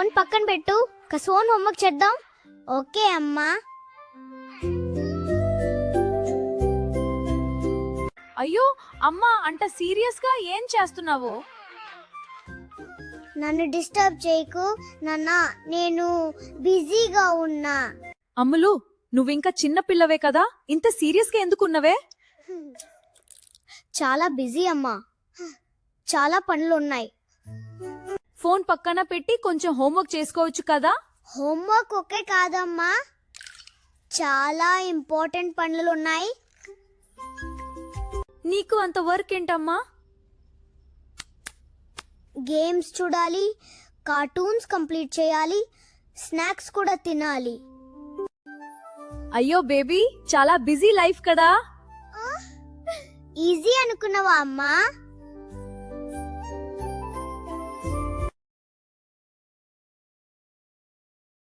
Phone పక్కన పెట్టు, phone homework చేద్దాం. ఓకే అమ్మా. అయ్యో అమ్మా, అంట సీరియస్ గా ఏం చేస్తున్నావు? నన్ను డిస్టర్బ్ చేయకు నాన్న, నేను బిజీగా ఉన్నా. అమ్ములు, నువ్వింకా చిన్న పిల్లవే కదా, ఇంత సీరియస్ గా ఎందుకున్నవే? చాలా బిజీ అమ్మా, చాలా పనులు ఉన్నాయి. ఫోన్ పక్కన పెట్టి కొంచెం హోంవర్క్ చేసుకోవచ్చు కదా. హోంవర్క్ ఒకే కాదమ్మా, చాలా ఇంపార్టెంట్ పనులు ఉన్నాయి. నీకు అంత వర్క్ ఏంటమ్మా? గేమ్స్ చూడాలి, కార్టూన్స్ కంప్లీట్ చేయాలి, స్నాక్స్ కూడా తినాలి. అయ్యో బేబీ, చాలా బిజీ లైఫ్ కదా. ఈజీ అనుకున్నావా అమ్మా?